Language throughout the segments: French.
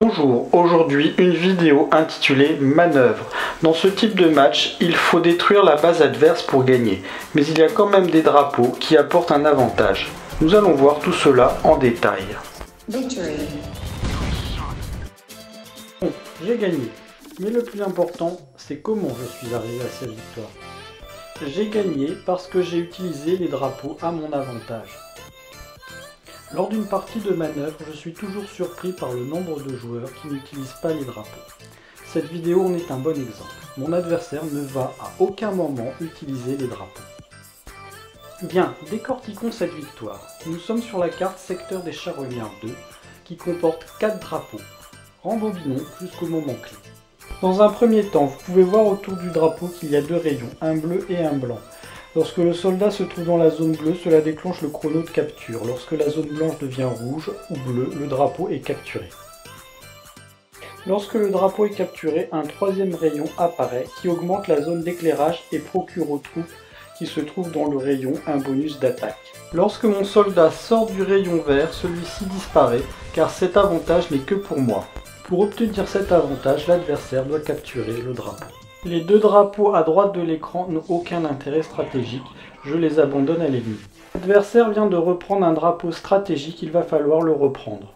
Bonjour, aujourd'hui une vidéo intitulée Manœuvre. Dans ce type de match, il faut détruire la base adverse pour gagner, mais il y a quand même des drapeaux qui apportent un avantage. Nous allons voir tout cela en détail. Victory. Bon, j'ai gagné, mais le plus important, c'est comment je suis arrivé à cette victoire. J'ai gagné parce que j'ai utilisé les drapeaux à mon avantage. Lors d'une partie de manœuvre, je suis toujours surpris par le nombre de joueurs qui n'utilisent pas les drapeaux. Cette vidéo en est un bon exemple. Mon adversaire ne va à aucun moment utiliser les drapeaux. Bien, décortiquons cette victoire. Nous sommes sur la carte secteur des Charognards 2 qui comporte 4 drapeaux. Rembobinons jusqu'au moment clé. Dans un premier temps, vous pouvez voir autour du drapeau qu'il y a 2 rayons, un bleu et un blanc. Lorsque le soldat se trouve dans la zone bleue, cela déclenche le chrono de capture. Lorsque la zone blanche devient rouge ou bleue, le drapeau est capturé. Lorsque le drapeau est capturé, un troisième rayon apparaît qui augmente la zone d'éclairage et procure aux troupes qui se trouvent dans le rayon un bonus d'attaque. Lorsque mon soldat sort du rayon vert, celui-ci disparaît car cet avantage n'est que pour moi. Pour obtenir cet avantage, l'adversaire doit capturer le drapeau. Les 2 drapeaux à droite de l'écran n'ont aucun intérêt stratégique, je les abandonne à l'ennemi. L'adversaire vient de reprendre un drapeau stratégique, il va falloir le reprendre.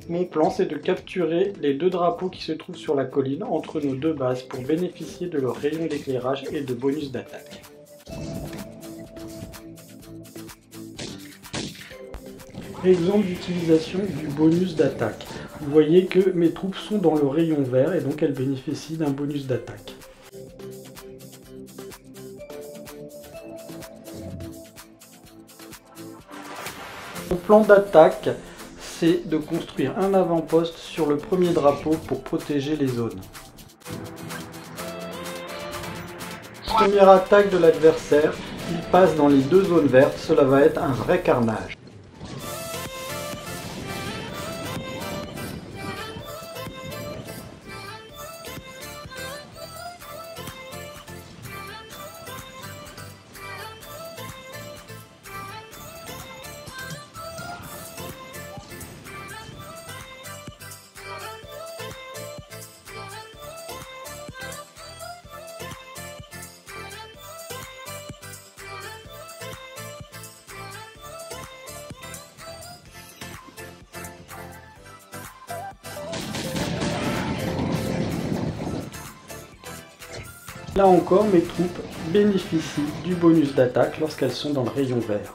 Mon plan, c'est de capturer les 2 drapeaux qui se trouvent sur la colline entre nos 2 bases pour bénéficier de leur rayon d'éclairage et de bonus d'attaque. Exemple d'utilisation du bonus d'attaque. Vous voyez que mes troupes sont dans le rayon vert et donc elles bénéficient d'un bonus d'attaque. Mon plan d'attaque, c'est de construire un avant-poste sur le premier drapeau pour protéger les zones. Première attaque de l'adversaire, il passe dans les 2 zones vertes, cela va être un vrai carnage. Là encore, mes troupes bénéficient du bonus d'attaque lorsqu'elles sont dans le rayon vert.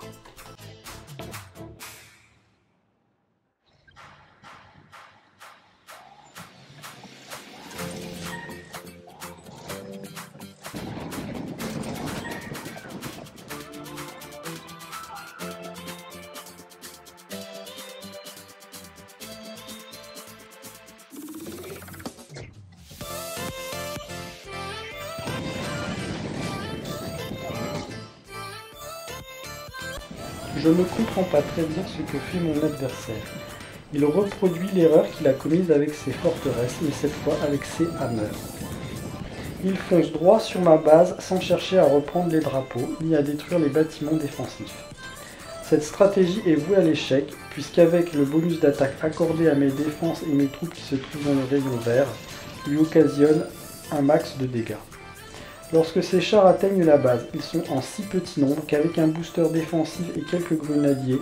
Je ne comprends pas très bien ce que fait mon adversaire. Il reproduit l'erreur qu'il a commise avec ses forteresses, mais cette fois avec ses hammers. Il fonce droit sur ma base sans chercher à reprendre les drapeaux, ni à détruire les bâtiments défensifs. Cette stratégie est vouée à l'échec, puisqu'avec le bonus d'attaque accordé à mes défenses et mes troupes qui se trouvent dans le rayon vert, lui occasionne un max de dégâts. Lorsque ces chars atteignent la base, ils sont en si petit nombre qu'avec un booster défensif et quelques grenadiers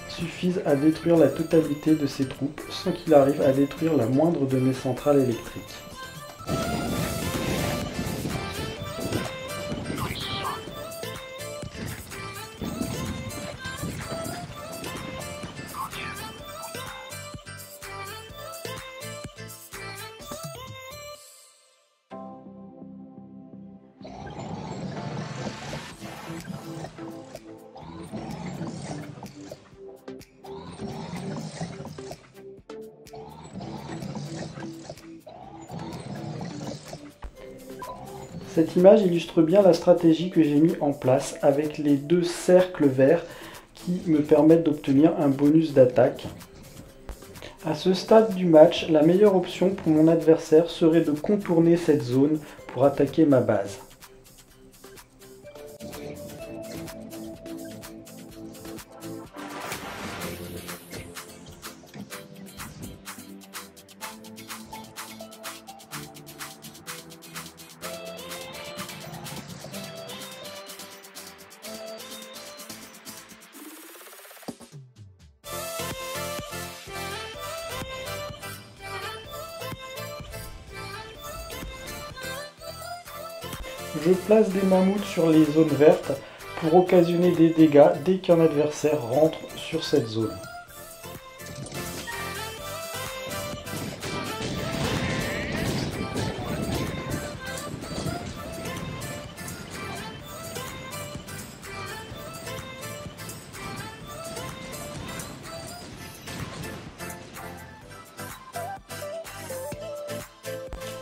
suffisent à détruire la totalité de ces troupes sans qu'il arrive à détruire la moindre de mes centrales électriques. Cette image illustre bien la stratégie que j'ai mis en place avec les 2 cercles verts qui me permettent d'obtenir un bonus d'attaque. À ce stade du match, la meilleure option pour mon adversaire serait de contourner cette zone pour attaquer ma base. Je place des mammouths sur les zones vertes pour occasionner des dégâts dès qu'un adversaire rentre sur cette zone.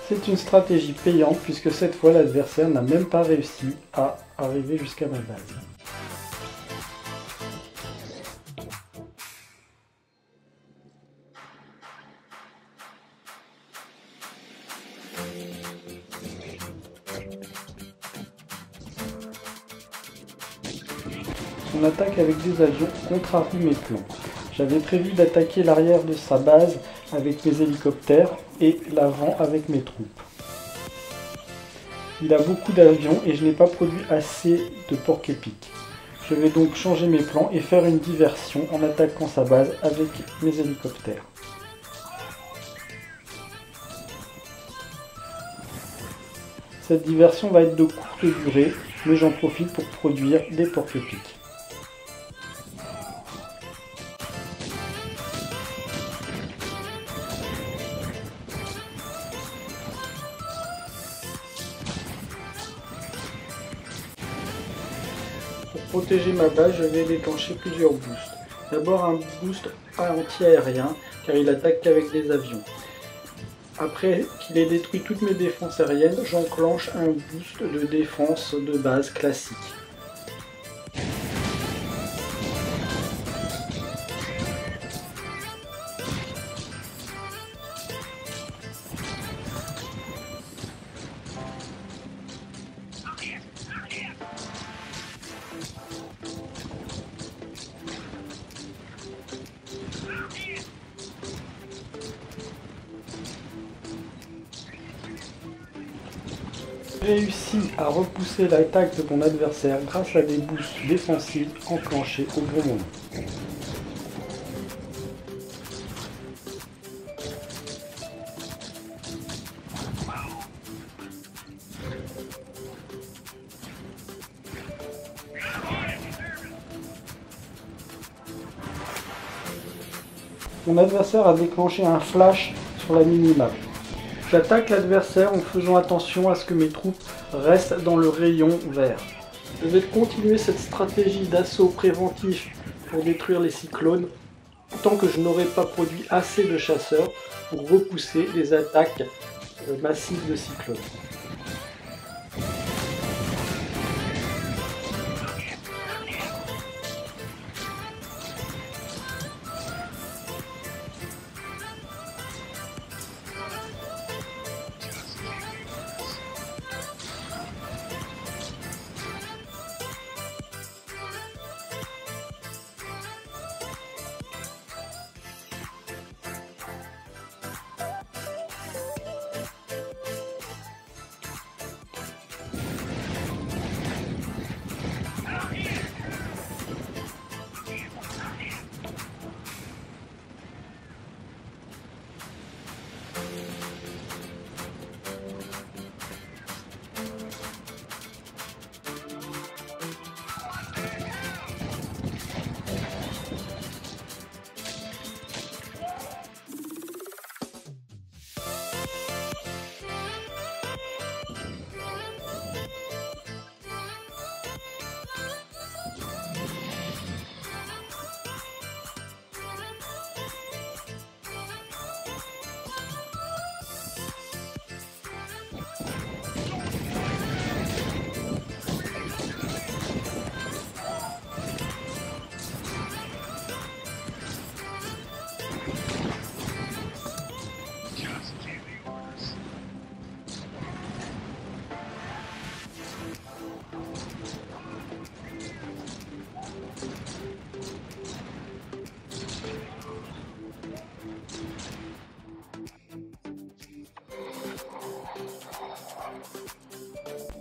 C'est une stratégie payante puisque cette fois l'adversaire n'a même pas réussi à arriver jusqu'à ma base. Son attaque avec des avions contrarie mes plans. J'avais prévu d'attaquer l'arrière de sa base avec mes hélicoptères et l'avant avec mes troupes. Il a beaucoup d'avions et je n'ai pas produit assez de porc-épic. Je vais donc changer mes plans et faire une diversion en attaquant sa base avec mes hélicoptères. Cette diversion va être de courte durée, mais j'en profite pour produire des porc-épic. Pour protéger ma base, je vais déclencher plusieurs boosts. D'abord un boost anti-aérien, car il attaque qu'avec des avions. Après qu'il ait détruit toutes mes défenses aériennes, j'enclenche un boost de défense de base classique. J'ai réussi à repousser l'attaque de mon adversaire grâce à des boosts défensifs enclenchés au bon moment. Mon adversaire a déclenché un flash sur la minimap. J'attaque l'adversaire en faisant attention à ce que mes troupes restent dans le rayon vert. Je vais continuer cette stratégie d'assaut préventif pour détruire les cyclones, tant que je n'aurai pas produit assez de chasseurs pour repousser les attaques massives de cyclones.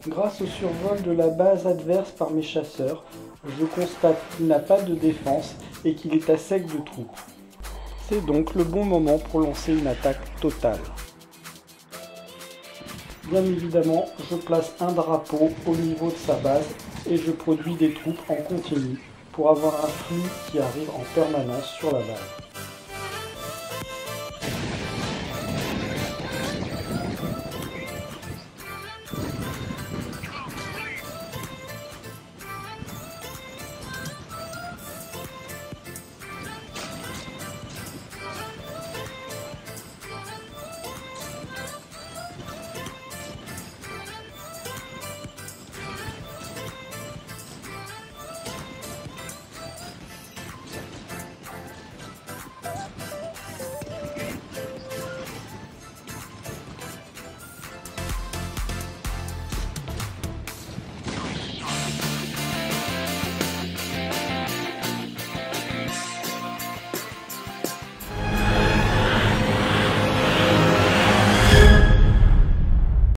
Grâce au survol de la base adverse par mes chasseurs, je constate qu'il n'a pas de défense et qu'il est à sec de troupes. C'est donc le bon moment pour lancer une attaque totale. Bien évidemment, je place un drapeau au niveau de sa base et je produis des troupes en continu pour avoir un flux qui arrive en permanence sur la base.